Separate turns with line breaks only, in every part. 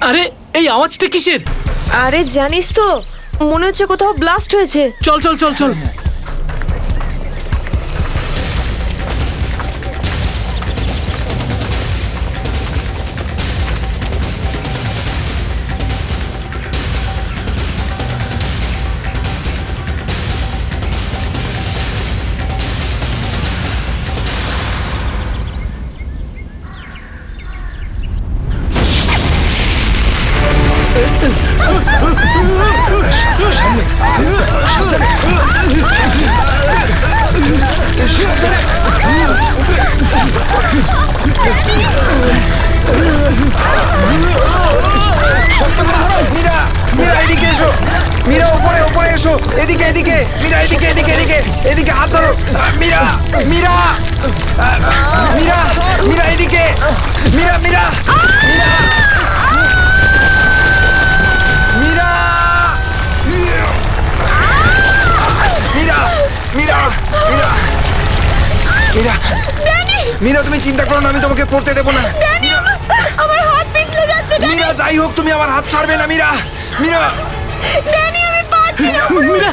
আরে এই আওয়াজটা কিসের?
আরে জানিস তো, মনে হচ্ছে কোথাও ব্লাস্ট হয়েছে।
চল চল চল চল।
মীরা, মীরা এদিকে এসো। মীরা ওপরে ওপরে এসো। এদিকে এদিকে। মীরা এদিকে এদিকে এদিকে এদিকে হাত ধরো। মীরা, মীরা, মীরা, মীরা এদিকে। মীরা, মীরা, মীরা, মীরা, মীরা, মীরা, মীরা, মীরা, মীরা তুমি চিন্তা করো না, আমি তোমাকে পড়তে দেবো না।
আমার হাত পিছলে যাচ্ছে।
মীরা যাই হোক তুমি আমার হাত ছাড়বে না। মীরা, মীরা,
ড্যানি, আমি পারছি না।
মীরা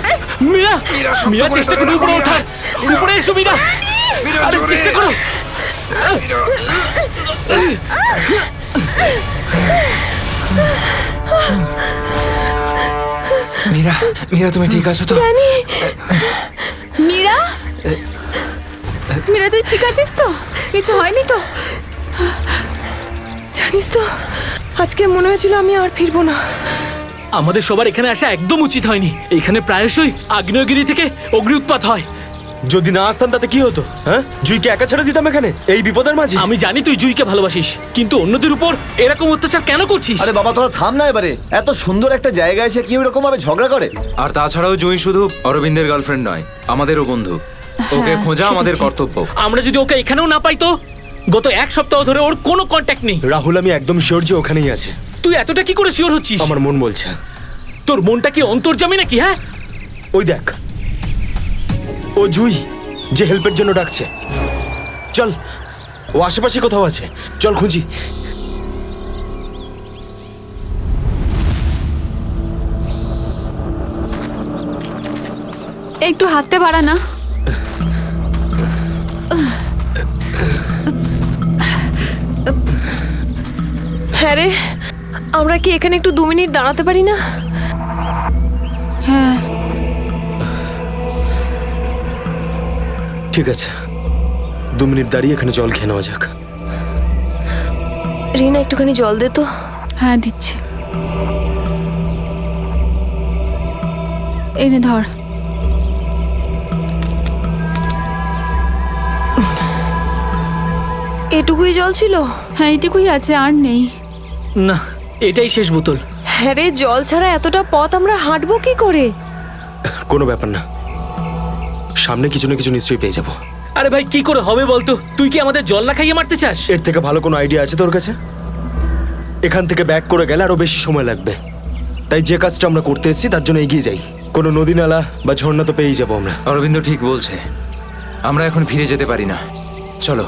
মীরা
মীরা, শক্ত
মীরা
করে
চেষ্টা
ধরো
করো
না,
উপরে
মীরা।
ওঠার।
মীরা।
উপরে এসো মীরা।
মীরা,
আরে
জোরে।
চেষ্টা করো।
মীরা, মীরা তুমি ঠিক আছো তো?
মীরা, মীরা তুই ঠিক আছিস তো? কিছু হয়নি তো? জানিস তো, আজকে মনে হয়েছিল আমি আর ফিরবো না।
আমাদের সবার এখানে আসা একদম উচিত হয়নি। এখানে প্রায়শই আগ্নেয়গিরি থেকে অগ্নি উৎপাত হয়।
যদি না আসতাম তাতে কি হতো? হ্যাঁ, জুইকে একা ছেড়ে দিতাম এখানে এই বিপদের মাঝে?
আমি জানি তুই জুইকে ভালোবাসিস, কিন্তু অন্যদের উপর এরকম অত্যাচার কেন করছিস?
আরে বাবা তোরা থাম না এবারে। এত সুন্দর একটা জায়গায় এসে কি এরকম ভাবে ঝগড়া করে?
আর তাছাড়াও জুঁই শুধু অরবিন্দের গার্লফ্রেন্ড নয়, আমাদেরও বন্ধু। ওকে খোঁজা আমাদের কর্তব্য।
আমরা যদি ওকে এখানেও না পাই তো? গত এক সপ্তাহ ধরে ওর কোনো কন্ট্যাক্ট নেই।
রাহুল, আমি একদম শিওর যে ওখানেই আছে।
তুই এতটা কি করে শিওর হচ্ছিস?
আমার মন বলছে।
তোর মনটা কি অন্তর্যামী নাকি? হ্যাঁ,
ওই দেখ, ও জুই যে হেল্পের জন্য ডাকছে। চল, ও আশেপাশে কোথাও আছে, চল খুঁজি।
একটু হাতটা বাড়া না।
হ্যাঁ রে, আমরা কি এখানে একটু 2 মিনিট দাঁড়াতে পারি না?
হ্যাঁ,
ঠিক আছে, 2 মিনিট দাঁড়িয়ে এখানে জল খেয়ে নেওয়া যাক।
রিনা, একটুখানি জল দে তো।
হ্যাঁ দিচ্ছি। এনে ধর।
এটুকুই জল ছিল?
হ্যাঁ এইটুকুই আছে, আর নেই।
না, এটাই শেষ বোতল।
হ্যাঁ রে, জল ছাড়া এতটা পথ আমরা হাঁটবো কি করে?
কোনো ব্যাপার না, সামনে কিছু না কিছু নিশ্চয়ই পেয়ে যাবো।
আরে ভাই, কি করে হবে বলতো? তুই কি আমাদের জল না খাইয়ে মারতে চাস?
এর থেকে ভালো কোনো আইডিয়া আছে তোর কাছে? এখান থেকে ব্যাক করে গেলে আরো বেশি সময় লাগবে। তাই যে কাজটা আমরা করতে এসেছি তার জন্য এগিয়ে যাই। কোনো নদী নালা বা ঝর্ণা তো পেয়েই যাবো আমরা।
অরবিন্দ ঠিক বলছে, আমরা এখন ফিরে যেতে পারি না। চলো।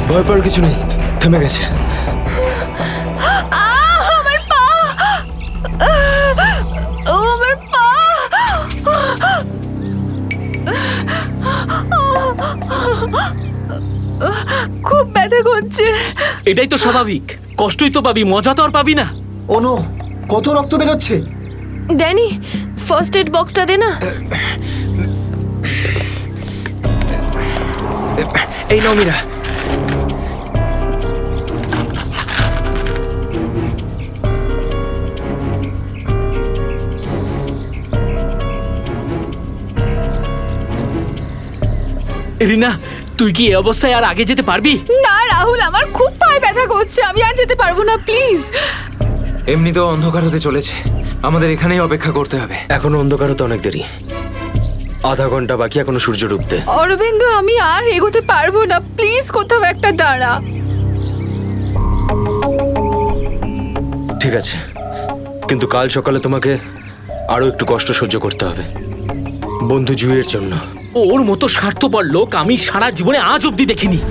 ভয় পাওয়ার কিছু নেই, থেমে গেছে।
আমার পা! ও আমার পা! খুব ব্যথা করছে।
এটাই তো স্বাভাবিক, কষ্টই তো পাবি, মজা তো আর পাবি না।
ওনো, কত রক্ত বেরোচ্ছে।
ড্যানি, ফার্স্ট এড বক্সটা দে না।
এই নাও মীরা।
রিনা, তুই কি এই অবস্থায় আর আগে যেতে পারবি?
না রাহুল, আমার খুব পায়ে ব্যথা করছে।
হচ্ছে, আমি আর যেতে পারবো না, প্লিজ।
এমনিতেও অন্ধকার হতে চলেছে, আমাদের এখানেই অপেক্ষা করতে হবে।
এখনো অন্ধকার হতে অনেক দেরি, আধা ঘন্টা বাকি এখনো সূর্য ডুবতে।
অরবিন্দ, আমি আর এগোতে পারবো না, প্লিজ কোথাও একটা দাঁড়া।
ঠিক আছে, কিন্তু কাল সকালে তোমাকে আরো একটু কষ্ট সহ্য করতে হবে, বন্ধু জুইয়ের জন্য।
ওর মতো স্বার্থপর লোক আমি সারা জীবনে আজ অব্দি দেখিনি।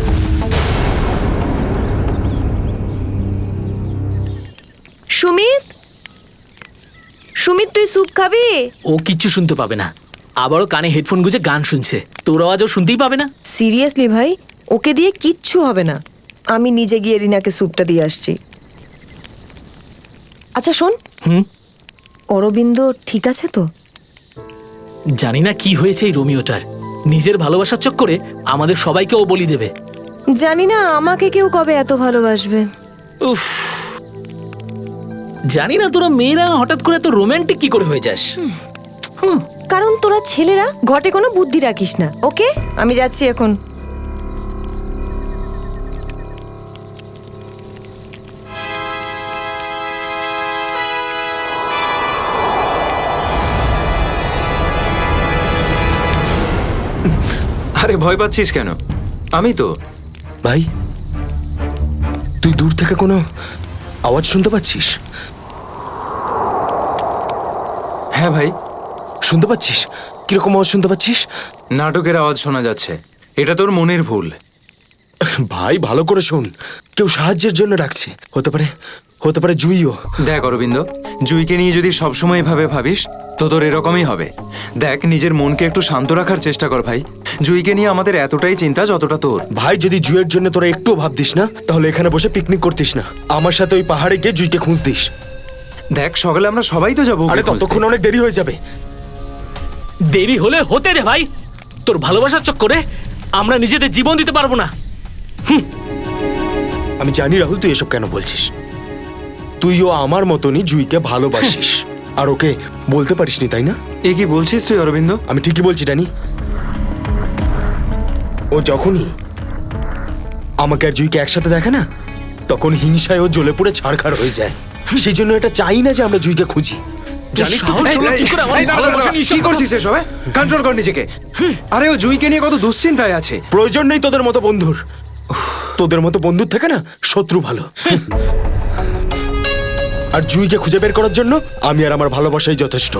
সুমিত, সুমিত তুই স্যুপ খাবি?
ও কিচ্ছু শুনতে পাবে না, আবারও কানে হেডফোন গুঁজে গান শুনছে। তোর আওয়াজও শুনতেই পাবে না।
সিরিয়াসলি ভাই, ওকে দিয়ে কিচ্ছু হবে না। আমি নিজে গিয়ে রিনাকে স্যুপটা দিয়ে আসছি। আচ্ছা শোন, অরবিন্দ ঠিক আছে তো?
জানি না কি হয়েছে এই রোমিওটার, নিজের ভালোবাসার চক্করে আমাদের সবাইকে ও বলি দেবে।
জানি না আমাকে কেউ কবে এত ভালোবাসবে।
উফ, জানি না তোরা মেয়েরা হঠাৎ করে এত রোমান্টিক কি করে হয়ে যাস।
কারণ তোরা ছেলেরা ঘটে কোনো বুদ্ধি রাখিস না। ওকে, আমি যাচ্ছি এখন।
আরে ভয় পাচ্ছিস কেন? আমি তো।
ভাই, তুই দূর থেকে কোনো আওয়াজ শুনতে পাচ্ছিস?
হ্যাঁ ভাই,
শুনতে পাচ্ছিস? কিরকম আওয়াজ শুনতে পাচ্ছিস?
নাটকের আওয়াজ শোনা যাচ্ছে। এটা তোর মনের ভুল।
ভাই ভালো করে শোন, কেউ সাহায্যের জন্য ডাকছে। হতে পারে জুইও।
দেখ অরবিন্দ, জুইকে নিয়ে যদি সবসময় এভাবে ভাবিস তো তোর এরকমই হবে। দেখ, নিজের মনকে একটু শান্ত রাখার চেষ্টা কর ভাই। জুইকে নিয়ে আমাদের এতটাই চিন্তা যতটা তোর।
ভাই, যদি জুইয়ের জন্য তোরা একটুও ভাবতিস না, তাহলে এখানে বসে পিকনিক করতিস না। আমার সাথে ওই পাহাড়ে গিয়ে জুইকে খুঁজতিস।
দেখ, সকালে আমরা সবাই তো যাবো।
আরে ততক্ষণ অনেক দেরি হয়ে যাবে।
দেরি হলে হতে দে ভাই, তোর ভালোবাসার চক্করে আমরা নিজেদের জীবন দিতে পারবো না।
আমি জানি রাহুল, তুই এসব কেন বলছিস। তুইও আমার মতনই জুইকে ভালোবাসিস, আর ওকে বলতে পারিসনি, তাই না?
এ কি বলছিস তুই অরবিন্দ?
আমি ঠিকই বলছি ড্যানি। ও যখনই আমাকে আর জুইকে একসাথে দেখে না, তখন হিংসায় ও জ্বলে পুড়ে ছারখার হয়ে যায়। সেই জন্য এটা চাই না যে আমরা জুইকে খুঁজি।
জানিস তো
এই,
হলো কি করে আমার
এই, দাঁড়া,
ভালোবাসা
দাঁড়া,
নিয়ে
কি করছিস এসব? কন্ট্রোল কর নিজেকে। আরে ও জুইকে নিয়ে কত দুশ্চিন্তায় আছে।
প্রয়োজন নেই তোদের মতো বন্ধুর। তোদের মতো বন্ধুর থেকে না শত্রু ভালো। আর জুইকে খুঁজে বের করার জন্য আমি আর আমার ভালোবাসাই যথেষ্ট।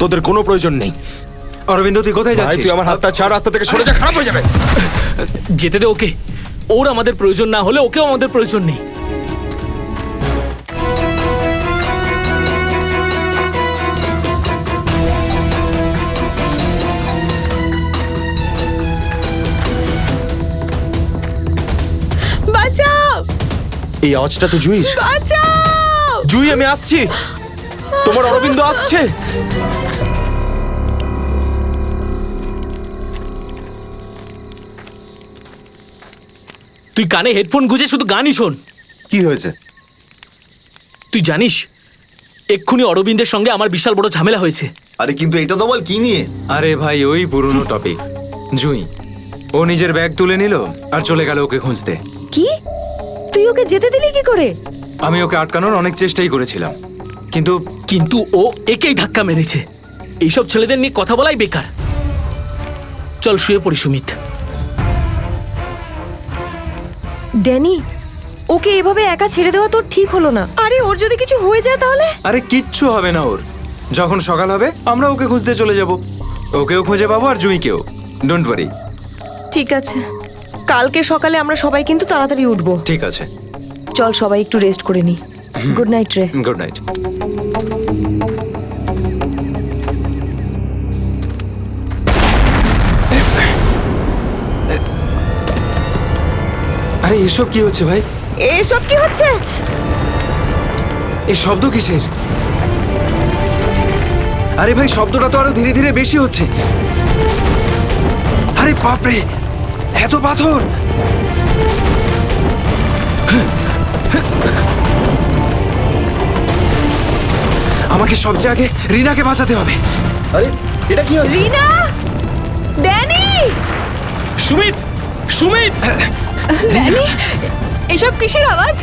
তোদের কোনো প্রয়োজন নেই।
অরবিন্দ, তুই কোথায়
ভাই,
যাচ্ছিস?
তুই আমার হাতটা ছাড়, রাস্তা থেকে সরে যা, খারাপ হয়ে যাবে।
যেতে দে ওকে। ওর আমাদের প্রয়োজন না হলে ওকেও আমাদের প্রয়োজন নেই।
বাঁচাও,
এই আওয়াজটা তো জুইর।
বাঁচাও।
জুই, আমি আসছি। তোমার অরবিন্দ আসছে।
তুই কানে হেডফোন গুঁজে শুধু গানই শোন।
কি হয়েছে?
তুই জানিস এক্ষুনি অরবিন্দের সঙ্গে আমার বিশাল বড় ঝামেলা হয়েছে।
আরে কিন্তু এটা তো বল, কি নিয়ে?
আরে ভাই, ওই পুরনো টপিক। জুই, ও নিজের ব্যাগ তুলে নিল আর চলে গেল ওকে খুঁজতে।
কি? তুই ওকে যেতে দিলি কি করে?
আমি ওকে আটকানোর অনেক চেষ্টাই করেছিলাম,
কিন্তু ও একেই ধাক্কা মেরেছে। এইসব ছেলেদের নিয়ে কথা বলাই বেকার। চল শুয়ে পড়ি সুমিত।
ড্যানি, ওকে এভাবে একা ছেড়ে দেওয়া তোর ঠিক হলো না। আরে ওর যদি কিছু হয়ে যায় তাহলে?
আরে কিচ্ছু হবে না ওর। যখন সকাল হবে আমরা ওকে খুঁজতে চলে যাব। ওকেও খুঁজে পাবো আর জুইকেও। Don't worry.
ঠিক আছে, কালকে সকালে আমরা সবাই কিন্তু তাড়াতাড়ি উঠবো।
ঠিক আছে,
চল সবাই একটু রেস্ট করে নি। গুড নাইট রে।
Good night. আরে এসব কি হচ্ছে ভাই?
এসব কি হচ্ছে?
এই শব্দ কিসের? আরে ভাই, শব্দটা তো আরো ধীরে ধীরে বেশি হচ্ছে। আরে বাপরে, এত পাথর! আমাকে সবচেয়ে আগে রিনাকে বাঁচাতে হবে।
আরে এটা কি হচ্ছে?
রিনা, ড্যানি,
সুমিত, সুমিত!
ড্যানি, এসব কিসের আওয়াজ?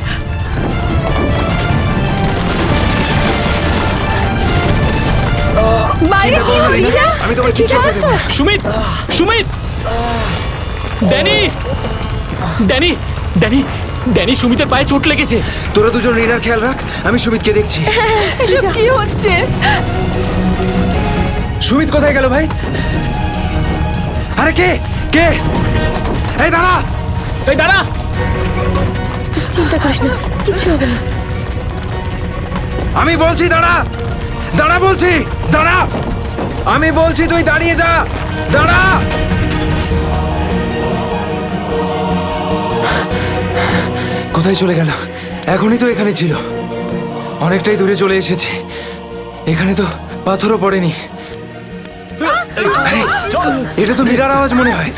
বাইরে কি হচ্ছে?
আমি তোমার কিচ্ছু হতে দেব না।
Sumit Sumit Danny Danny Danny Danny সুমিতের পায়ে চোট লেগেছে।
তোরা দুজন রিনার খেয়াল রাখ, আমি সুমিতকে দেখছি।
এসব কি হচ্ছে?
সুমিত কোথায় গেল ভাই? আরে কে কে? এই দাঁড়া!
এই দাঁড়া!
চিন্তা করিস না, কিছু হবে না।
আমি বলছি দাঁড়া! দাঁড়া বলছি! দাঁড়া! আমি বলছি তুই দাঁড়িয়ে যা! দাঁড়া! কোথায় চলে গেল? এখনই তো এখানে ছিল। অনেকটাই দূরে চলে এসেছি। এখানে তো পাথরও পড়েনি। আরে, এটা তো মীরার আওয়াজ মনে হয়।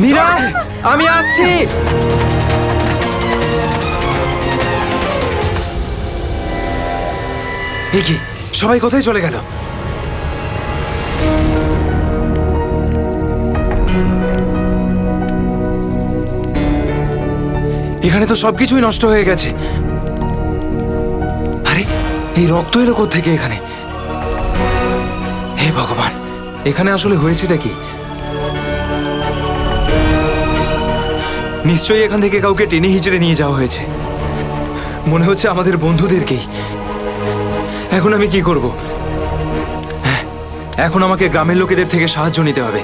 মীরা, আমি আসছি। এ কি, সবাই কোথায় চলে গেল? এখানে তো সবকিছুই নষ্ট হয়ে গেছে। আরে, এই রক্ত এলো কোত্থেকে এখানে? হে ভগবান, এখানে আসলে হয়েছেটা কি? নিশ্চয়ই এখান থেকে কাউকে টেনে হিচড়ে নিয়ে যাওয়া হয়েছে। মনে হচ্ছে আমাদের বন্ধুদেরকেই। এখন আমি কি করব? হ্যাঁ, এখন আমাকে গ্রামের লোকেদের থেকে সাহায্য নিতে হবে।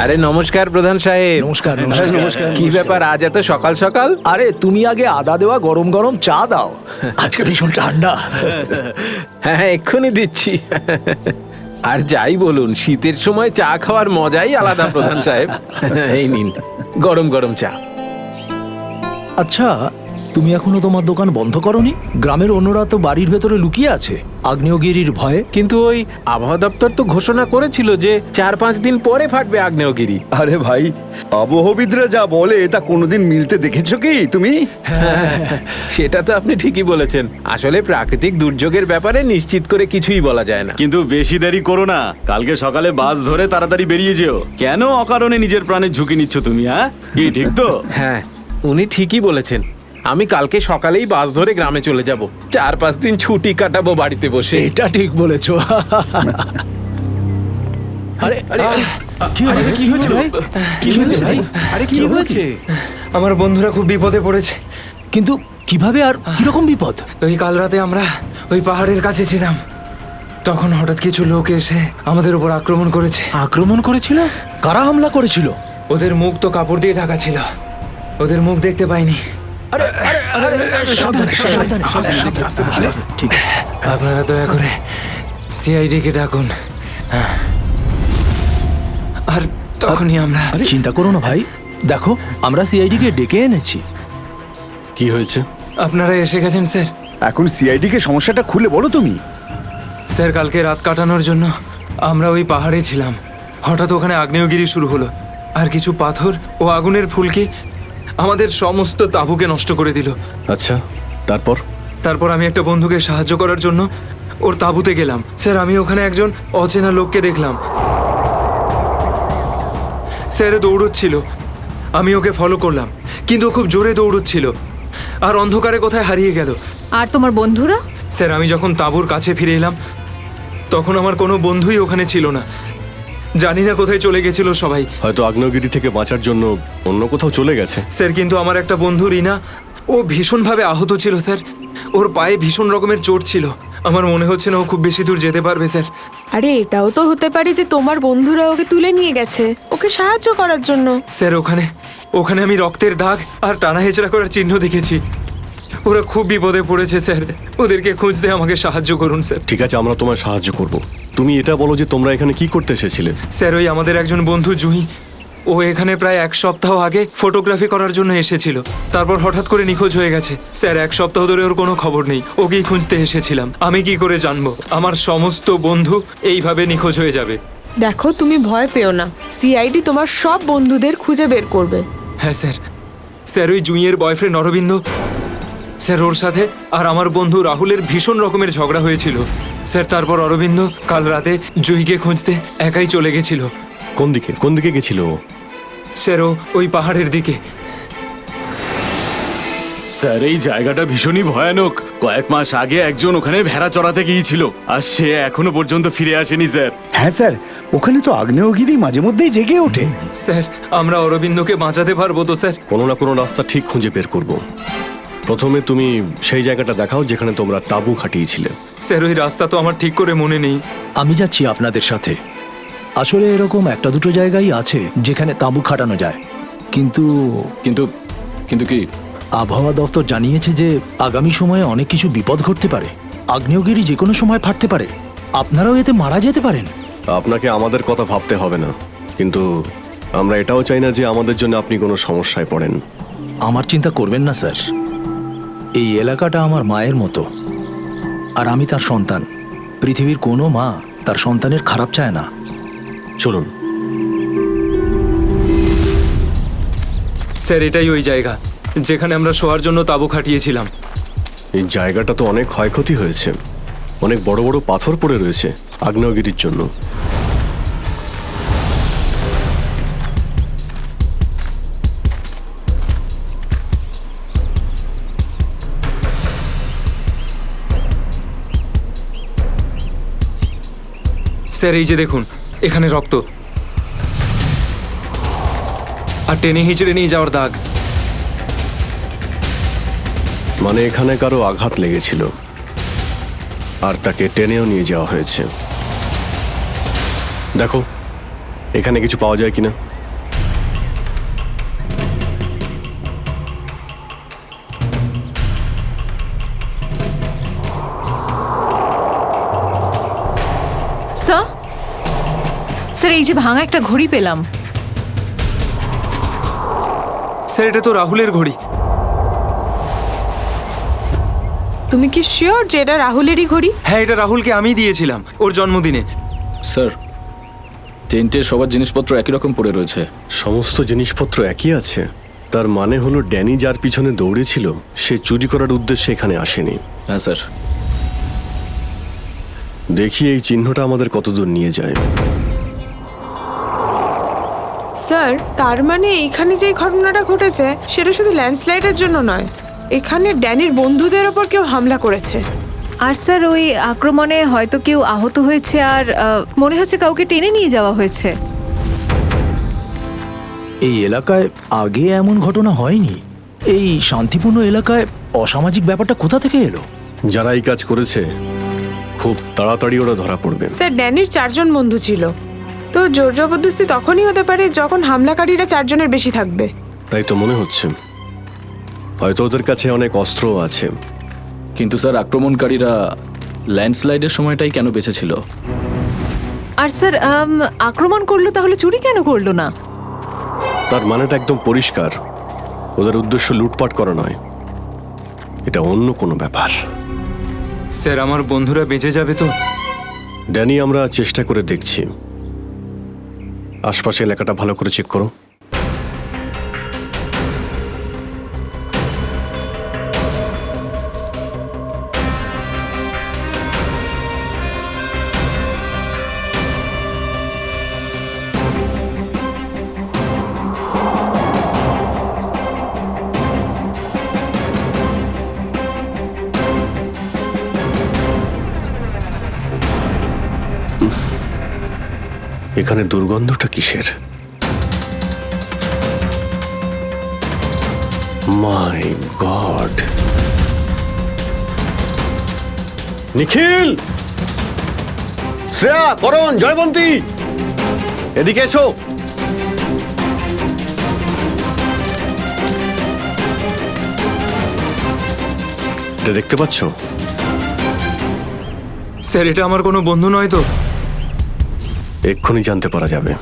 আরে নমস্কার প্রধান সাহেব।
নমস্কার নমস্কার।
কি ব্যাপার আজ এত সকাল সকাল?
আরে তুমি আগে আদা দেওয়া গরম গরম চা দাও, আজকে ভীষণ ঠান্ডা।
হ্যাঁ এক্ষুনি দিচ্ছি। আর যাই বলুন, শীতের সময় চা খাওয়ার মজাই আলাদা প্রধান সাহেব। এই নিন গরম গরম চা।
আচ্ছা, তুমি এখনো তোমার দোকান বন্ধ করনি? গ্রামের অন্যরা তো বাড়ির ভেতরে লুকিয়ে আছে আগ্নেয়গিরির ভয়ে।
কিন্তু ওই আবহাওয়া দপ্তর তো ঘোষণা করেছিল যে 4-5 দিন পরে ফাটবে আগ্নেয়গিরি।
আরে ভাই, আবহবিদরা যা বলে তা কোনোদিন মিলতে দেখেছো কি তুমি?
সেটা তো আপনি ঠিকই বলেছেন। আসলে প্রাকৃতিক দুর্যোগের ব্যাপারে নিশ্চিত করে কিছুই বলা যায় না।
কিন্তু বেশি দেরি করো না, কালকে সকালে বাস ধরে তাড়াতাড়ি বেরিয়ে যেও। কেন অকারণে নিজের প্রাণের ঝুঁকি নিচ্ছ তুমি? হ্যাঁ, কি ঠিক তো?
হ্যাঁ, উনি ঠিকই বলেছেন। আমি কালকে সকালেই বাস ধরে গ্রামে চলে যাব। 4-5 দিন ছুটি কাটাবো বাড়িতে বসে।
এটা ঠিক বলেছো। আরে আরে
কি হয়েছে ভাই? কি হয়েছে ভাই? আরে কি হয়েছে?
আমার বন্ধুরা খুব বিপদে পড়েছে।
কিন্তু কিভাবে আর কিরকম বিপদ?
ওই কাল রাতে আমরা ওই পাহাড়ের কাছে ছিলাম, তখন হঠাৎ কিছু লোক এসে আমাদের উপর আক্রমণ করেছে।
আক্রমণ করেছিল? কারা হামলা করেছিল?
ওদের মুখ তো কাপড় দিয়ে ঢাকা ছিল, ওদের মুখ দেখতে পাইনি।
সাবধানে সাবধানে সাবধানে, আস্তে আস্তে। ঠিক আছে।
আপনারা দয়া করে সিআইডি কে ডাকুন। আর তখনই আমরা
আরে চিন্তা করো না ভাই, দেখো আমরা সিআইডি কে ডেকে এনেছি।
কি হয়েছে?
আপনারা এসে গেছেন স্যার।
এখন সিআইডি কে সমস্যাটা খুলে বলো তুমি।
স্যার, কালকে রাত কাটানোর জন্য আমরা ওই পাহাড়ে ছিলাম। হঠাৎ ওখানে আগ্নেয়গিরি শুরু হলো, আর কিছু পাথর ও আগুনের ফুলকি আমাদের সমস্ত তাঁবুকে নষ্ট করে দিল।
আচ্ছা, তারপর?
তারপর আমি একটা বন্ধুকে সাহায্য করার জন্য ওর তাঁবুতে গেলাম। স্যার, আমি ওখানে একজন অচেনা লোককে দেখলাম। স্যার দৌড়চ্ছিল, আমি ওকে ফলো করলাম, কিন্তু ও খুব জোরে দৌড়চ্ছিল আর অন্ধকারে কোথায় হারিয়ে গেল।
আর তোমার বন্ধুরা?
স্যার, আমি যখন তাঁবুর কাছে ফিরে এলাম তখন আমার কোনো বন্ধুই ওখানে ছিল না। জানি না কোথায় চলে গেছিল সবাই।
হয়তো আগ্নেয়গিরি থেকে বাঁচার জন্য অন্য কোথাও চলে গেছে।
স্যার, কিন্তু আমার একটা বন্ধু রিনা, ও ভীষণভাবে আহত ছিল স্যার। ওর পায়ে ভীষণ রকমের চোট ছিল। আমার মনে হচ্ছে না ও খুব বেশি দূর যেতে পারবে স্যার।
আরে এটাও তো হতে পারে যে তোমার বন্ধুরা ওকে তুলে নিয়ে গেছে ওকে সাহায্য করার জন্য।
স্যার, ওখানে আমি রক্তের দাগ আর টানা হেঁচড়া করার চিহ্ন দেখেছি। ওরা খুব বিপদে পড়েছে স্যার, ওদেরকে খুঁজতে আমাকে সাহায্য করুন স্যার।
ঠিক আছে, আমরা তোমায় সাহায্য করব। তুমি এটা বলো যে তোমরা এখানে কি করতে এসেছিলে?
স্যার, ওই আমাদের একজন বন্ধু জুঁই, ও এখানে প্রায় 1 সপ্তাহ আগে ফটোগ্রাফি করার জন্য এসেছিল। তারপর হঠাৎ করে নিখোঁজ হয়ে গেছে স্যার। 1 সপ্তাহ ধরে ওর কোনো খবর নেই। ওকেই খুঁজতে এসেছিলাম। আমি কি করে জানবো আমার সমস্ত বন্ধু এইভাবে নিখোঁজ হয়ে যাবে?
দেখো, তুমি ভয় পেও না, সিআইডি তোমার সব বন্ধুদের খুঁজে বের করবে।
হ্যাঁ স্যার। স্যার, ওই জুঁইয়ের বয়ফ্রেন্ড অরবিন্দ স্যার, ওর সাথে আর আমার বন্ধু রাহুলের ভীষণ রকমের ঝগড়া হয়েছিল স্যার। তারপর অরবিন্দ কাল রাতে জুঁইকে খুঁজতে একাই চলে গেছিল।
কোন দিকে গেছিল ও?
স্যার ওই পাহাড়ের দিকে।
স্যার এই জায়গাটা ভীষণই ভয়ানক। কয়েক মাস আগে একজন ওখানে ভেড়া চড়াতে গিয়েছিল, আর সে এখনো পর্যন্ত ফিরে আসেনি স্যার।
হ্যাঁ স্যার, ওখানে তো আগ্নেয়গিরি মাঝে মধ্যেই জেগে ওঠে।
স্যার আমরা অরবিন্দকে বাঁচাতে পারবো তো স্যার?
কোনো না কোনো রাস্তা ঠিক খুঁজে বের করব। প্রথমে তুমি সেই জায়গাটা দেখাও যেখানে তোমরা তাঁবু খাটিয়েছিলে।
স্যার ওই রাস্তা তো আমার ঠিক করে মনে নেই।
আমি যাচ্ছি আপনাদের সাথে। আসলে এরকম একটা দুটো জায়গায় আছে যেখানে তাঁবু খাটানো যায়, কিন্তু
কিন্তু কিন্তু কি?
আবহাওয়া দপ্তর জানিয়েছে যে আগামী সময়ে অনেক কিছু বিপদ ঘটতে পারে। আগ্নেয়গিরি যে কোনো সময় ফাটতে পারে, আপনারাও এতে মারা যেতে পারেন।
আপনাকে আমাদের কথা ভাবতে হবে না, কিন্তু আমরা এটাও চাই না যে আমাদের জন্য আপনি কোনো সমস্যায় পড়েন।
আমার চিন্তা করবেন না স্যার, এই এলাকাটা আমার মায়ের মতো, আর আমি তার সন্তান। পৃথিবীর কোনো মা তার সন্তানের খারাপ চায় না।
চলুন।
স্যার এটাই ওই জায়গা যেখানে আমরা শোয়ার জন্য তাঁবু খাটিয়েছিলাম।
এই জায়গাটা তো অনেক ক্ষয়ক্ষতি হয়েছে, অনেক বড় বড় পাথর পড়ে রয়েছে আগ্নেয়গিরির জন্য।
স্যার এই যে দেখুন, এখানে রক্ত আর টেনে হিঁচড়ে নিয়ে যাওয়ার দাগ।
মানে এখানে কারো আঘাত লেগেছিল আর তাকে টেনেও নিয়ে যাওয়া হয়েছে। দেখো এখানে কিছু পাওয়া যায় কিনা।
স্যার স্যার এই যে ভাঙা একটা ঘড়ি পেলাম।
স্যার এটা তো রাহুলের ঘড়ি।
তুমি কি শিওর যে এটা রাহুলেরই ঘড়ি?
হ্যাঁ এটা রাহুলকে আমি দিয়েছিলাম ওর জন্মদিনে।
স্যার টেন্টের সবার জিনিসপত্র একই রকম পড়ে রয়েছে।
সমস্ত জিনিসপত্র একই আছে? তার মানে হলো ড্যানি যার পিছনে দৌড়েছিল সে চুরি করার উদ্দেশ্যে এখানে আসেনি।
হ্যাঁ স্যার।
দেখি এই চিহ্নটা আমাদের কতদূর নিয়ে যায়।
স্যার তার মানে এইখানে যে ঘটনাটা ঘটেছে সেটা শুধু ল্যান্ডস্লাইডের জন্য নয়, এখানে ড্যানির বন্ধুদের ওপর কেউ হামলা করেছে।
আর স্যার ওই আক্রমণে হয়তো কেউ আহত হয়েছে, আর মনে হচ্ছে কাউকে টেনে নিয়ে যাওয়া হয়েছে।
এই এলাকায় আগে এমন ঘটনা হয়নি। এই শান্তিপূর্ণ এলাকায় অসামাজিক ব্যাপারটা কোথা থেকে এলো?
যারা এই কাজ করেছে খুব তাড়াতাড়ি ওরা ধরা পড়বে।
স্যার ড্যানির 4 জন বন্ধু ছিল, তো জোর জবরদস্তি তখনই হতে পারে যখন হামলাকারীরা 4 জনের বেশি থাকবে।
তাই তো মনে হচ্ছে। হয়তো ওদের কাছে অনেক অস্ত্র আছে।
কিন্তু স্যার আক্রমণকারীরা ল্যান্ডস্লাইডের সময়টাই কেন বেঁচেছিল?
আর স্যার আক্রমণ করলো তাহলে চুরি কেন করলো না?
তার মানেটা একদম পরিষ্কার, ওদের উদ্দেশ্য লুটপাট করা নয়, এটা অন্য কোনো ব্যাপার।
স্যার আমার বন্ধুরা বেঁচে যাবে তো?
ড্যানি আমরা চেষ্টা করে দেখছি। আশপাশে এলাকাটা ভালো করে চেক করো। এখানে দুর্গন্ধটা কিসের? মাই গড! নিখিল, শ্রেয়া, করণ, জয়বন্তী, এদিকে এসো। এটা দেখতে পাচ্ছ?
স্যার এটা আমার কোনো বন্ধু নয় তো?
এক্ষুনি জানতে পারা যাবে।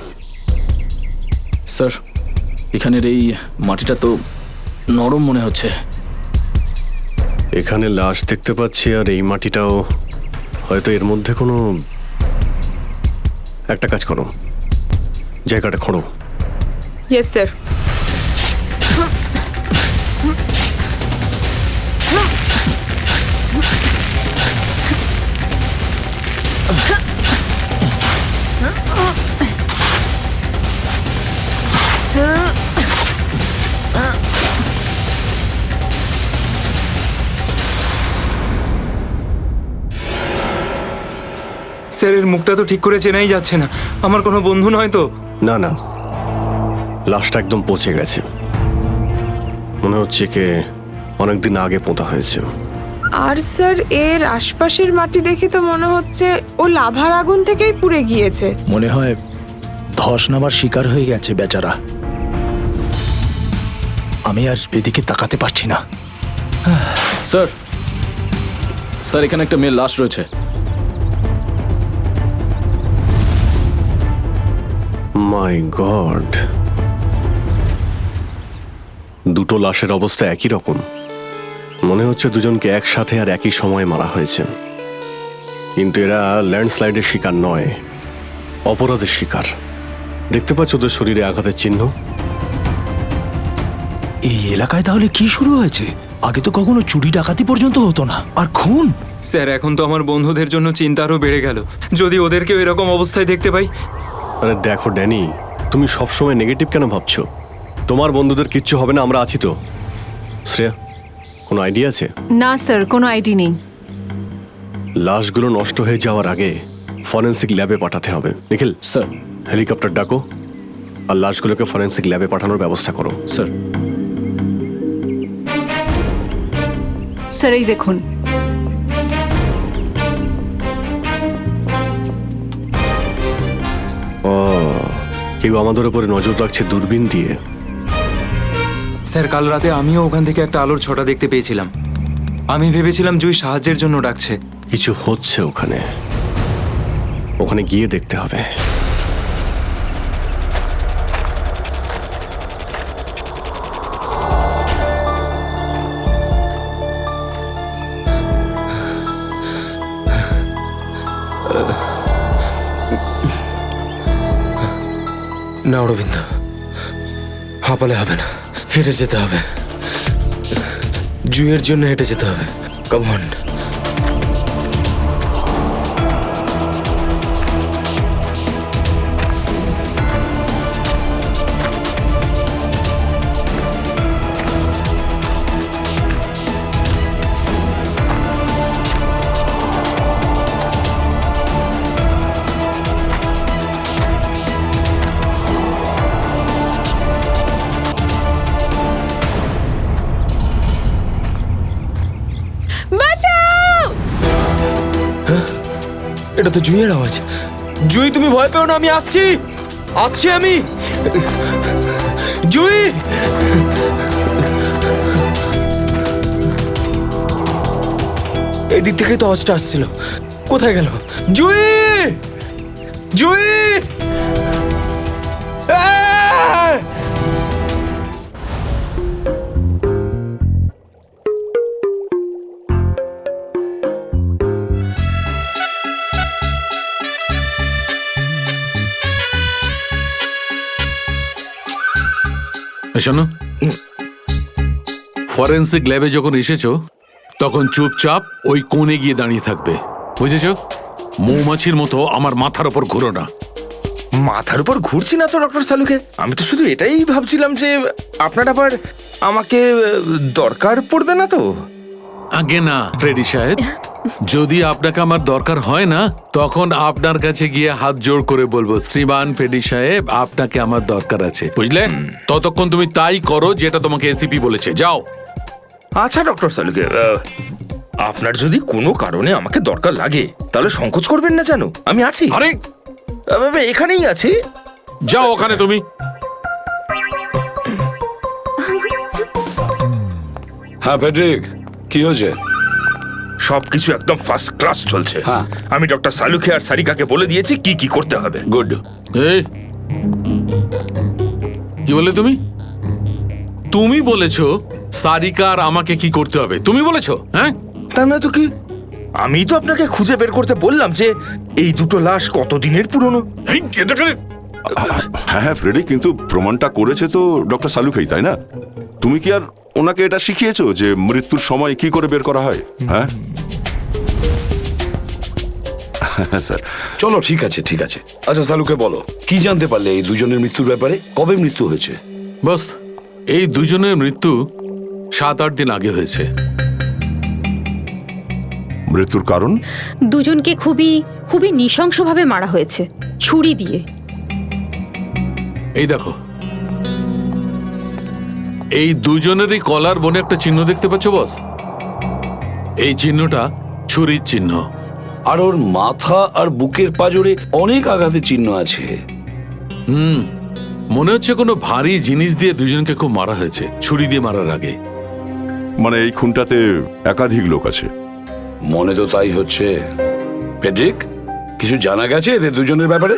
স্যার এখানের এই মাটিটা তো নরম মনে হচ্ছে।
এখানে লাশ দেখতে পাচ্ছি, আর এই মাটিটাও হয়তো এর মধ্যে কোনো একটা কাজ করো, জায়গাটা খোঁড়ো।
Yes sir.
Huh?
স্যারের মুখটা তো ঠিক করে চেনাই যাচ্ছে না। আমার কোনো বন্ধু নয় তো?
না না, লাশটা একদম পচে গেছে, মনে হচ্ছে কে অনেকদিন আগে পোঁতা হয়েছে।
আর স্যার এর আশপাশের মাটি দেখে তো মনে হচ্ছে ও লাভার আগুন থেকেই পুড়ে গিয়েছে।
মনে হয় ধস নামার শিকার হয়ে গেছে বেচারা। আমি আর এদিকে তাকাতে পারছি না।
স্যার, স্যার এখানে একটা মেয়ের লাশ রয়েছে।
মাই গড, দুটো লাশের অবস্থা একই রকম। মনে হচ্ছে দুজনকে একসাথে আর একই সময়ে মারা হয়েছে। কিন্তু এরা ল্যান্ডস্লাইডের শিকার নয়, অপরাধের শিকার। দেখতে পাচ্ছ ওদের শরীরে আঘাতের চিহ্ন?
এই এলাকায় তাহলে কি শুরু হয়েছে? আগে তো কখনো চুরি ডাকাতি পর্যন্ত হতো না, আর খুন!
স্যার এখন তো আমার বন্ধুদের জন্য চিন্তা আরও বেড়ে গেল। যদি ওদেরকেও এরকম অবস্থায় দেখতে পাই।
আরে দেখো ড্যানি, তুমি সবসময় নেগেটিভ কেন ভাবছো? তোমার বন্ধুদের কিচ্ছু হবে না, আমরা আছি তো। শ্রেয়া, কোনো আইডিয়া আছে?
না স্যার, কোনো আইডিয়া নেই।
লাশগুলো নষ্ট হয়ে যাওয়ার আগে ফরেন্সিক ল্যাবে পাঠাতে হবে। নিখিল
স্যার,
হেলিকপ্টার ডাকো আর লাশগুলোকে ফরেন্সিক ল্যাবে পাঠানোর ব্যবস্থা করো।
স্যার।
স্যার এই দেখুন,
ও, কেউ আমাদের উপরে নজর রাখছে দূরবীন দিয়ে।
স্যার কাল রাতে আমিও ওখান থেকে একটা আলোর ছটা দেখতে পেয়েছিলাম। আমি ভেবেছিলাম জুই সাহায্যের জন্য ডাকছে।
কিছু হচ্ছে ওখানে, ওখানে গিয়ে দেখতে হবে।
না অরবিন্দ, হাঁপালে হবে না, হেঁটে যেতে হবে। জুইয়ের জন্য হেঁটে যেতে হবে। Come on. এটা তো জুইয়ের আওয়াজ। জুই তুমি ভয় পেও না, আমি আসছি, আসছি আমি। জুই, এদিক থেকে তো আওয়াজটা আসছিল, কোথায় গেল? জুই, জুই!
শোনো, ফরেন্সিক ল্যাবে যখন এসেছো তখন চুপচাপ ওই কোণে গিয়ে দাঁড়িয়ে থাকবে, বুঝেছো? মৌমাছির মতো আমার মাথার ওপর ঘুরো না।
মাথার উপর ঘুরছি না তো ডক্টর সালুকে। আমি তো শুধু এটাই ভাবছিলাম যে আপনার আবার আমাকে দরকার পড়বে না তো।
আগে না ফ্রেডি সাহেব, যদি আপনাকে আমার দরকার হয় না তখন আপনার কাছে গিয়ে হাত জোড় করে বলবো, শ্রীমান ফ্রেডি সাহেব আপনাকে আমার দরকার আছে, বুঝলেন? ততক্ষণ তুমি তাই করো যেটা তোমাকে এসিপি বলেছে, যাও।
আচ্ছা ডক্টর সালুকে, আপনার যদি কোনো কারণে আমাকে দরকার লাগে তাহলে সংকোচ করবেন না, জানো আমি আছি।
আরে
এখানেই আছি,
যাও ওখানে তুমি।
হ্যাঁ ফেডরিক, কি হয়েছে?
সবকিছু একদম ফার্স্ট ক্লাস চলছে। আমি ডক্টর সালুকে আর সারিকাকে বলে দিয়েছি কি কি করতে হবে।
গুড। এই কি বলে তুমি? তুমি বলেছো সারিকা আর আমাকে কি করতে হবে? তুমি বলেছো? হ্যাঁ,
তার মানে তো কি? আমি তো আপনাকে খুঁজে বের করতে বললাম যে এই দুটো লাশ কতদিনের পুরনো।
হ্যাঁ হ্যাঁ ফ্রেডি, কিন্তু প্রমাণটা করেছে তো ডক্টর সালুকেই, তাই না? তুমি কি আর ওনাকে এটা শিখিয়েছো যে মৃত্যুর সময় কি করে বের করা হয়? হ্যাঁ স্যার।
চলো ঠিক আছে, ঠিক আছে। আচ্ছা সালুকে বলো, কি জানতে পারলে এই দুজনের মৃত্যুর ব্যাপারে? কবে মৃত্যু হয়েছে?
বস, এই দুজনের মৃত্যু 7-8 দিন আগে হয়েছে।
মৃত্যুর কারণ?
দুজনকে খুবই খুবই নৃশংসভাবে মারা হয়েছে, ছুরি দিয়ে।
এই দেখো, এই দুজনেরই কলার বনে একটা চিহ্ন দেখতে পাচ্ছ বস? এই চিহ্নটা ছুরির চিহ্ন।
আর ওর মাথা আর বুকের পাঁজরে অনেক আঘাতের চিহ্ন আছে।
মনে হচ্ছে কোনো ভারী জিনিস দিয়ে দুজনকে খুব মারা হয়েছে, ছুরি দিয়ে মারার আগে।
মানে এই খুনটাতে একাধিক লোক আছে।
মনে তো তাই হচ্ছে। ফেডরিক, কিছু জানা গেছে এদের দুজনের ব্যাপারে?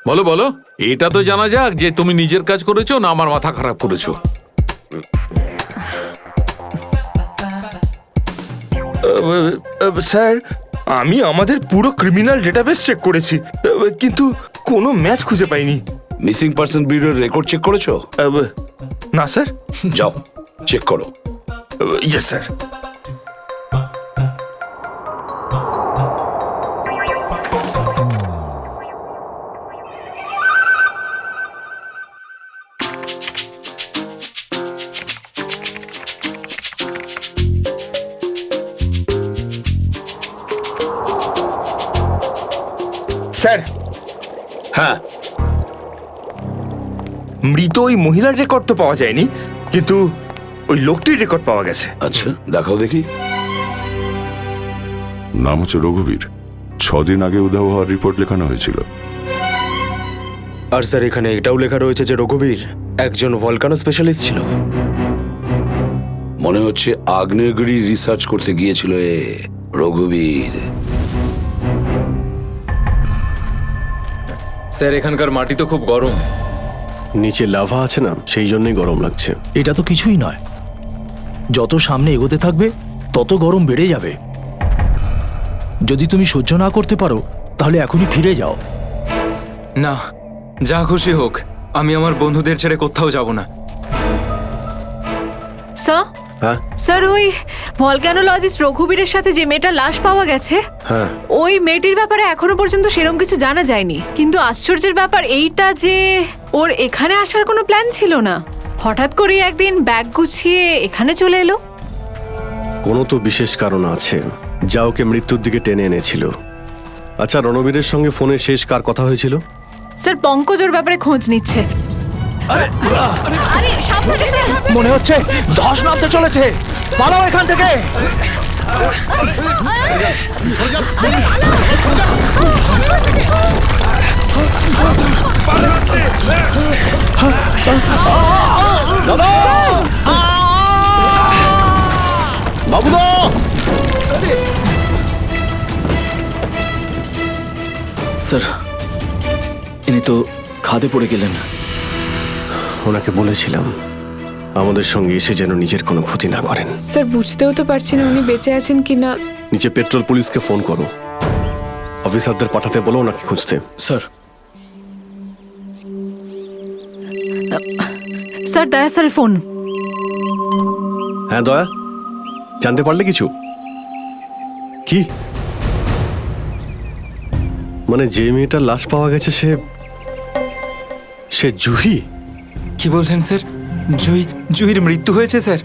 বলো বলো, এটা তো জানা যাক যে তুমি নিজের কাজ করেছো না আমার মাথা খারাপ করেছো।
স্যার, আমি আমাদের পুরো ক্রিমিনাল ডেটাবেস চেক করেছি, কিন্তু কোনো ম্যাচ খুঁজে পাইনি।
মিসিং পার্সন ব্যুরোর রেকর্ড চেক করেছো?
না স্যার।
যাও চেক করো।
Yes sir. স্যার।
হ্যাঁ,
মৃত ওই মহিলার রেকর্ড তো পাওয়া যায়নি, কিন্তু ওই লোকটির রেকর্ড পাওয়া গেছে।
আচ্ছা দেখাও দেখি।
নাম হচ্ছে রঘুবীর। 6 দিন আগে উধাও হওয়ার রিপোর্ট লেখানো হয়েছিল।
আর স্যার, এখানে এটাও লেখা রয়েছে যে রঘুবীর একজন ভলকানো স্পেশালিস্ট ছিল।
মনে হচ্ছে আগ্নেয়গিরি রিসার্চ করতে গিয়েছিল রঘুবীর।
স্যার, এখানকার মাটি তো খুব গরম।
নিচে লাভা আছে না, সেই জন্যই গরম লাগছে।
এটা তো কিছুই নয়, যত সামনে এগোতে থাকবে তত গরম বেড়ে যাবে। যদি তুমি সহ্য না করতে পারো তাহলে এখনই ফিরে যাও।
না, যা খুশি হোক, আমি আমার বন্ধুদের ছেড়ে কোথাও যাব না।
স্যার, স্যার ওই ভলক্যানোলজিস্ট রঘুবীরের সাথে যে মেয়েটার লাশ পাওয়া গেছে, ওই মেয়েটির ব্যাপারে এখনো পর্যন্ত সেরকম কিছু জানা যায়নি। কিন্তু আশ্চর্যের ব্যাপার এইটা যে ওর এখানে আসার কোনো প্ল্যান ছিল না, হঠাৎ করে একদিন ব্যাগ গুছিয়ে এখানে চলে এলো।
কোনো তো বিশেষ কারণ আছে যা ওকে মৃত্যুর দিকে টেনে এনেছিল। আচ্ছা, রণবীরের সঙ্গে ফোনে শেষ কার কথা হয়েছিল?
স্যার, পঙ্কজ ওর ব্যাপারে খোঁজ নিচ্ছে।
মনে হচ্ছে ধস নামতে চলেছে, পালাও এখান থেকে।
বাবুদা,
স্যার, ইনি তো খাদে পড়ে গেলেন।
ওনাকে বলেছিলাম আমাদের সঙ্গে এসে যেন নিজের কোনো ক্ষতি না করেন।
স্যার, বুঝতেও তো পারছি না উনি বেঁচে আছেন কিনা।
নিচে পেট্রোল পুলিশকে ফোন করো, অফিসারদের পাঠাতে বলো ওনাকে খুঁজতে।
স্যার।
স্যার, দয়া স্যারের ফোন।
হ্যাঁ দয়া, জানতে পারলে কিছু? কি মানে যে মেয়েটার লাশ পাওয়া গেছে সে জুহি?
কি বলছেন স্যার? জুহির মৃত্যু হয়েছে স্যার?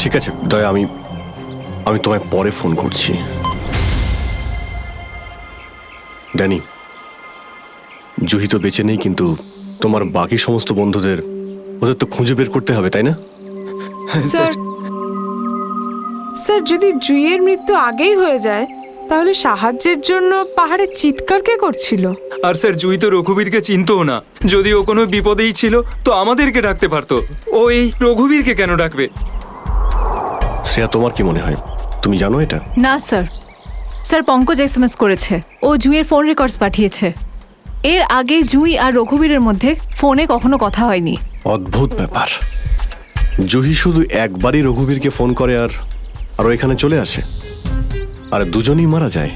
ঠিক আছে দয়া, আমি তোমায় পরে ফোন করছি। ড্যানি, জুহি তো বেঁচে নেই, কিন্তু তোমার বাকি সমস্ত বন্ধুদের ওদের তো খুঁজে বের করতে হবে, তাই না?
স্যার, স্যার যদি জুইয়ের মৃত্যু আগেই হয়ে যায় তাহলে সাহায্যের জন্য পাহাড়ে চিৎকার কে করছিল?
আর স্যার, জুই তো রঘুবীরকে চিনতও না। যদি ও কোনো বিপদেই ছিল তো আমাদেরকে ডাকতে পারতো। ও এই রঘুবীরকে কেন ডাকবে?
শ্রেয়া, তোমার কি মনে হয়? তুমি জানো এটা?
না স্যার। স্যার, পঙ্কজ এসএমএস করেছে, ও জুইয়ের ফোন রেকর্ডস পাঠিয়েছে। এর আগে জুই আর রঘুবীরের মধ্যে ফোনে কখনো কথা হয়নি।
অদ্ভুত ব্যাপার, জুহি শুধু একবারই রঘুবীরকে ফোন করে আর ও এখানে চলে আসে, আর দুজনেই মারা যায়।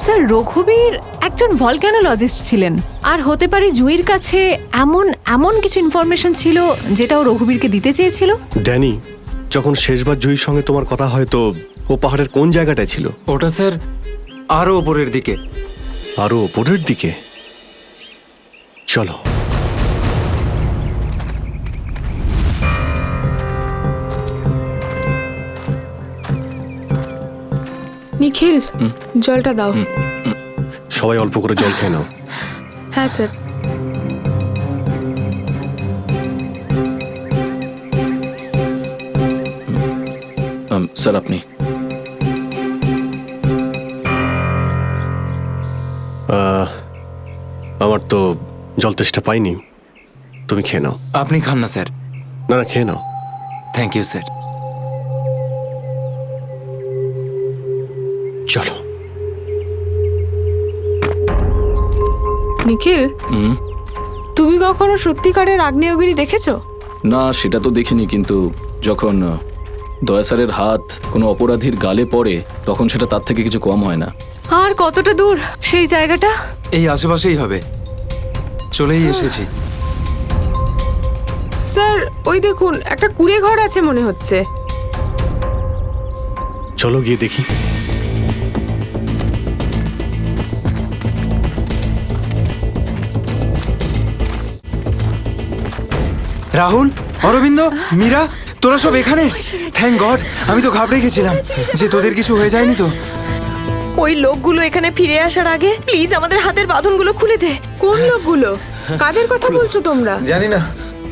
স্যার, রঘুবীর একজন ভলক্যানোলজিস্ট ছিলেন, আর হতে পারে জুইয়ের কাছে এমন কিছু ইনফরমেশন ছিল যেটা ও রঘুবীরকে দিতে চেয়েছিল।
ড্যানি, যখন শেষবার জুহির সঙ্গে তোমার কথা হয় তো ও পাহাড়ের কোন জায়গাটায় ছিল?
ওটা স্যার আরো ওপরের দিকে।
আরো ওপরের দিকে? চলো।
নিখিল জলটা দাও।
সবাই অল্প করে জল খেয়ে নাও।
হ্যাঁ স্যার।
স্যার আপনি
আমার তো জল তেষ্টা পাইনি, তুমি খেয়ে নাও।
আপনি খান না স্যার।
না না, খেয়ে নাও।
Thank you sir.
চলো।
নিখিল, তুমি কখনো সত্যিকারের আগ্নেয়গিরি দেখেছো?
না, সেটা তো দেখিনি, কিন্তু যখন দয়া স্যারের হাত কোনো অপরাধীর গালে পড়ে তখন সেটা তার থেকে কিছু কম হয় না।
আর কতটা দূর সেই জায়গাটা?
এই আশেপাশেই হবে, চলেই এসেছি।
স্যার ওই দেখুন, একটা কুঁড়ে ঘর আছে মনে হচ্ছে।
চলো গিয়ে দেখি।
রাহুল, অরবিন্দ, মীরা, তোরা সব এখানে? থ্যাংক গড, আমি তো ঘাবড়ে গেছিলাম যে তোদের কিছু হয়ে যায়নি তো।
ওই লোকগুলো এখানে ফিরে আসার আগে প্লিজ আমাদের হাতের বাঁধনগুলো খুলে দে।
কোন লোকগুলো? কাদের কথা বলছো তোমরা?
জানি না,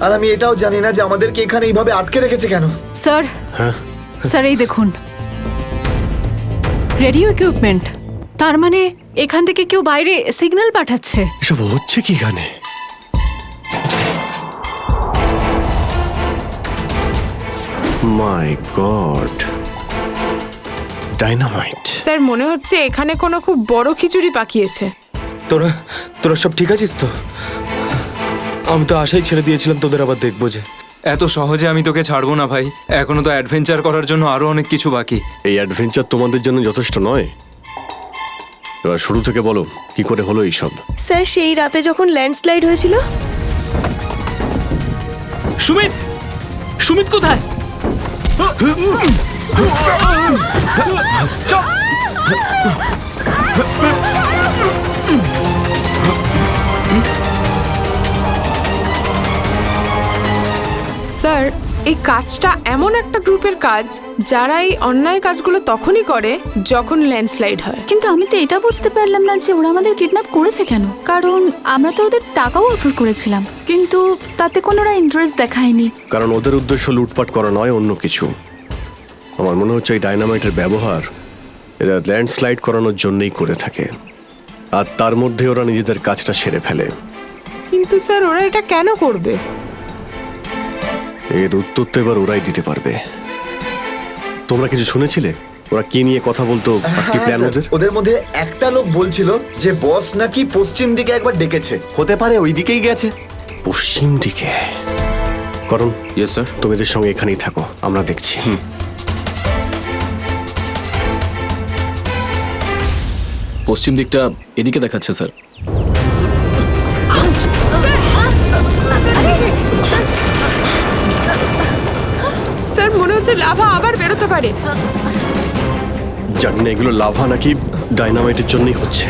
আর আমি এটাও জানি না যে আমাদেরকে এখানে এইভাবে আটকে রেখেছে কেন।
স্যার, স্যার এই দেখুন, রেডিও ইকুইপমেন্ট। তার মানে এখান থেকে কেউ বাইরে সিগন্যাল পাঠাচ্ছে।
এসব হচ্ছে কি এখানে? মাই গড, ডাইনামাইট।
স্যার মনে হচ্ছে এখানে কোনো খুব বড় খিচুড়ি পাকিয়েছে।
তোরা তোরা সব ঠিক আছিস তো? আমি তো আশাই ছেড়ে দিয়েছিলাম তোদের আবার দেখবো যে।
এত সহজে আমি তোকে ছাড়বো না ভাই, এখনো তো অ্যাডভেঞ্চার করার জন্য আরো অনেক কিছু বাকি।
এই অ্যাডভেঞ্চার তোমাদের জন্য যথেষ্ট নয়? এবার শুরু থেকে বলো, কি করে হলো এইসব?
স্যার সেই রাতে যখন ল্যান্ডস্লাইড হয়েছিল।
সুমিত, সুমিত কোথায়?
স্যার এই কাজটা এমন একটা গ্রুপের কাজ যারা এই অন্যায় কাজগুলো তখনই করে যখন ল্যান্ডস্লাইড হয়।
কিন্তু আমি তো এটা বুঝতে পারলাম না যে ওরা আমাদের কিডন্যাপ করেছে কেন, কারণ আমরা তো ওদের টাকাও অফার করেছিলাম, কিন্তু তাতে কোনো ওরা ইন্টারেস্ট দেখায়নি।
কারণ ওদের উদ্দেশ্য লুটপাট করা নয়, অন্য কিছু। আমার মনে হচ্ছে এই ডাইনামাইটের ব্যবহার এরা ল্যান্ডস্লাইড করানোর জন্যই করে থাকে, আর তার মধ্যে ওরা নিজেদের কাজটা সেরে ফেলে।
কিন্তু স্যার ওরা এটা কেন করবে?
এর উত্তর তো এবার ওরাই দিতে পারবে। তোমরা কিছু শুনেছিলে ওরা কি নিয়ে কথা বলতো? কি প্ল্যান ওদের?
ওদের মধ্যে একটা লোক বলছিল যে বস নাকি পশ্চিম দিকে একবার ডেকেছে, হতে পারে ওই দিকেই গেছে।
পশ্চিম দিকে? করণ,
ইয়েস স্যার।
তুমি এদের সঙ্গে এখানেই থাকো, আমরা দেখছি।
পশ্চিম দিকটা এদিকে দেখাচ্ছে স্যার।
স্যার মনে হচ্ছে লাভা আবার বেরোতে পারে।
জানি না এগুলো লাভা নাকি ডাইনামাইটের জন্যই হচ্ছে।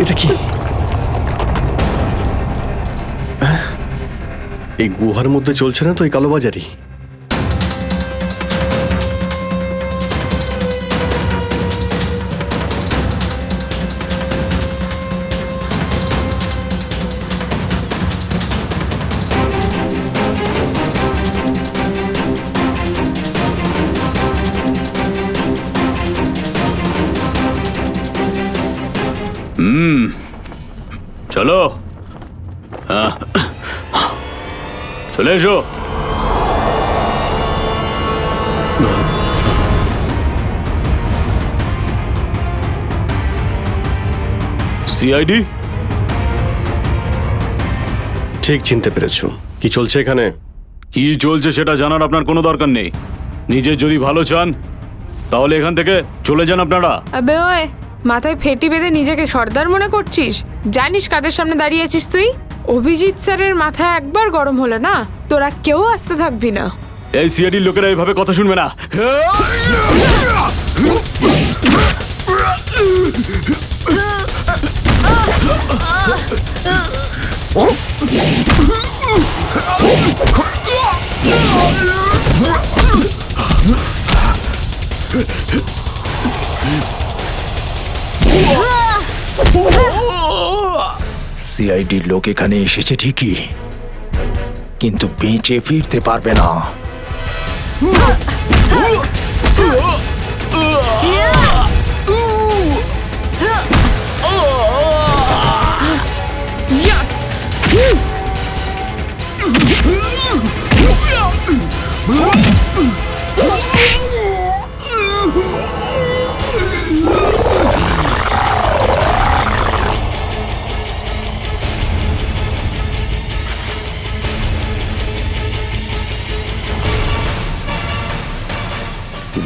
এটা কি? এই গুহার মধ্যে চলছে না তো এই কালোবাজারি?
চলো, চলে এসো। সিআইডি?
ঠিক চিনতে পেরেছো। কি চলছে এখানে?
কি চলছে সেটা জানার আপনার কোনো দরকার নেই। নিজের যদি ভালো চান তাহলে এখান থেকে চলে যান আপনারা।
আবে ওই, মাথায় ফেটি বেঁধে নিজেকে সর্দার মনে করছিস? জানিস কাদের সামনে দাঁড়িয়ে আছিস তুই? অভিজিৎ স্যারের মাথা একবার গরম হলো না, তোরা কেউ আসতে থাকবি না।
এই সিআইডির লোকেরা এইভাবে কথা শুনবে না।
সিআইডির লোক এখানে এসেছে ঠিকই, কিন্তু বেঁচে ফিরতে পারবে না।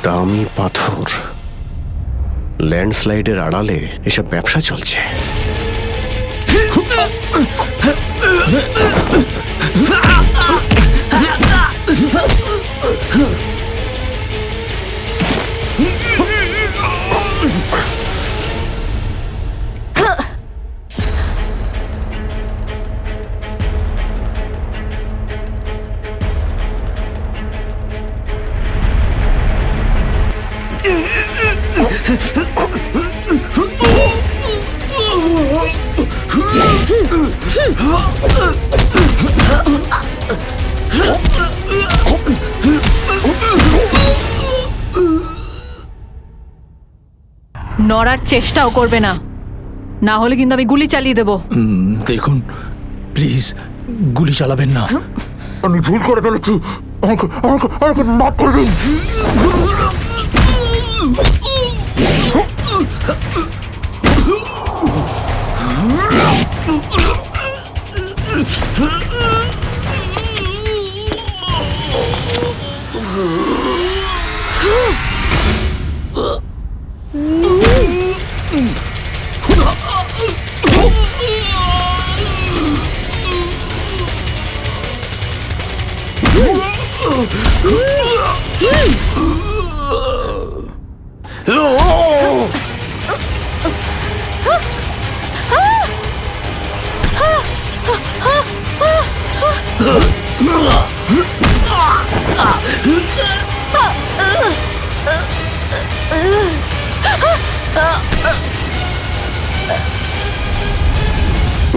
দামি পাথর, ল্যান্ডস্লাইডের আড়ালে এসব ব্যবসা চলছে।
নড়ার চেষ্টাও করবে না, না হলে কিন্তু আমি গুলি চালিয়ে দেবো।
দেখুন প্লিজ, গুলি চালাবেন না। আমি ভুল করে ফেলেছি, আমাকে আমাকে আমাকে মাফ করে দিন।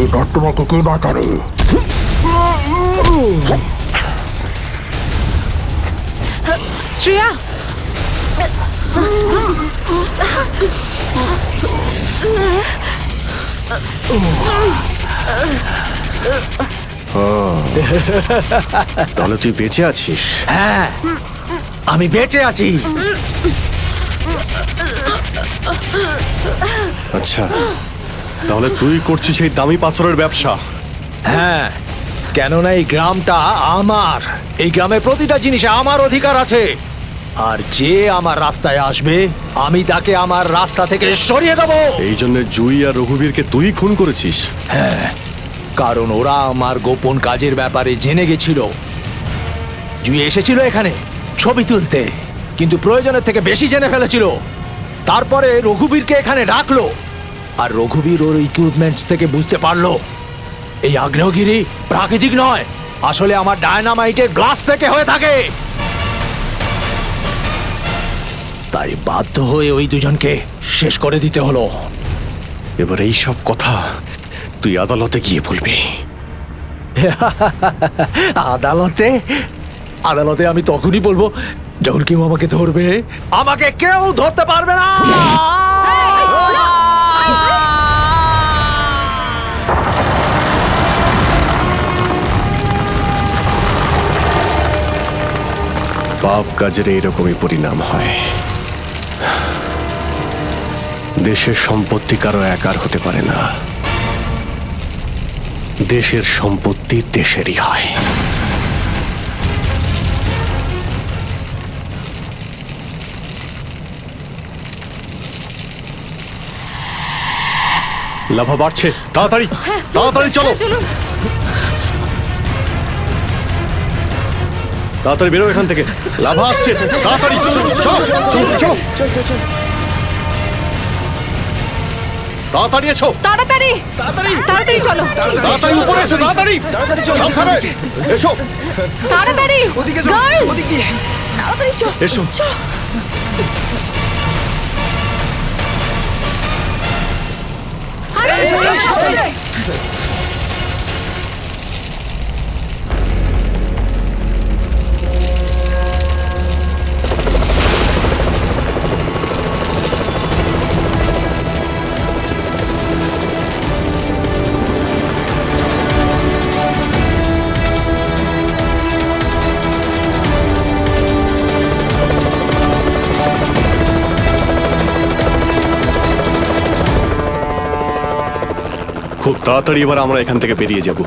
এবার তোমাকে কে বাঁচাবে?
শ্রেয়া,
তাহলে তুই বেঁচে আছিস?
হ্যাঁ, আমি বেঁচে আছি।
আচ্ছা, তাহলে তুই করছিস এই দামি পাথরের ব্যবসা?
হ্যাঁ, কেননা এই গ্রামটা আমার। এই গ্রামের প্রতিটা জিনিসে আমার অধিকার আছে, আর যে আমার রাস্তায় আসবে আমি তাকে আমার রাস্তা থেকে সরিয়ে দেবো।
এই জন্য জুই আর রঘুবীরকে তুই খুন করেছিস?
হ্যাঁ, কারণ ওরা আমার গোপন কাজের ব্যাপারে জেনে গেছিল। জুই এসেছিল এখানে ছবি তুলতে, কিন্তু প্রয়োজনের থেকে বেশি জেনে ফেলেছিল। তারপরে রঘুবীরকে এখানে ডাকলো, আর রঘুবীর ওর ইকুইপমেন্টস থেকে বুঝতে পারলো এই আগ্নেয়গিরি প্রাকৃতিক নয়, আসলে আমার ডায়নামাইটের ব্লাস্ট থেকে হয়ে থাকে। তাই বাধ্য হয়ে ওই দুজনকে শেষ করে দিতে হলো।
এবার এই সব কথা তুই আদালতে গিয়ে বলবি।
আদালতে? আদালতে আমি তখনই বলবো যখন কেউ আমাকে ধরবে। আমাকে কেউ ধরতে পারবে না।
পাপ কাজের এইরকমই পরিণাম হয়। দেশের সম্পত্তি কারো একার হতে পারে না, দেশের সম্পত্তি দেশেরই হয়। লাভা বাড়ছে, তাড়াতাড়ি তাড়াতাড়ি চলো, তাড়াতাড়ি বেরো এখান থেকে। লাভা আসছে, তাড়াতাড়ি চলো চলো চলো চলো, তাড়াতাড়ি এসো,
তাড়াতাড়ি তাড়াতাড়ি তাড়াতাড়ি চলো,
তাড়াতাড়ি উপরে এসো, তাড়াতাড়ি সাবধানে এসো,
তাড়াতাড়ি
ওদিকে যাও, ওদিকে
তাড়াতাড়ি চল
এসো।
আরে
খুব তাড়াতাড়ি এবার আমরা এখান থেকে বেরিয়ে যাব।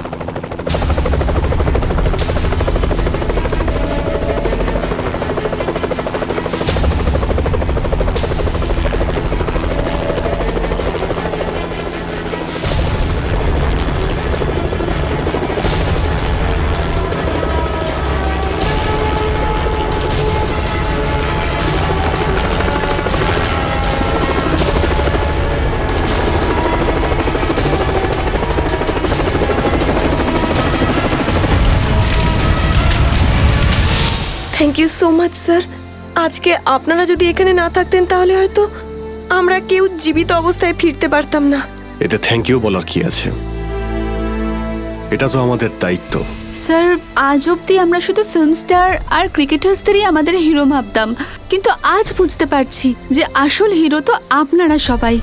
Thank you so much sir. আজকে আপনারা যদি এখানে না থাকতেন তাহলে হয়তো আমরা কেউ জীবিত অবস্থায় ফিরতে পারতাম না।
এতে থ্যাংক ইউ বলার কি আছে? এটা তো আমাদের দায়িত্ব।
স্যার, আজ অব্দি আমরা শুধু ফিল্ম স্টার আর ক্রিকেটার্সদেরই আমাদের হিরো ভাবতাম, কিন্তু আজ বুঝতে পারছি যে আসল হিরো তো আপনারা সবাই।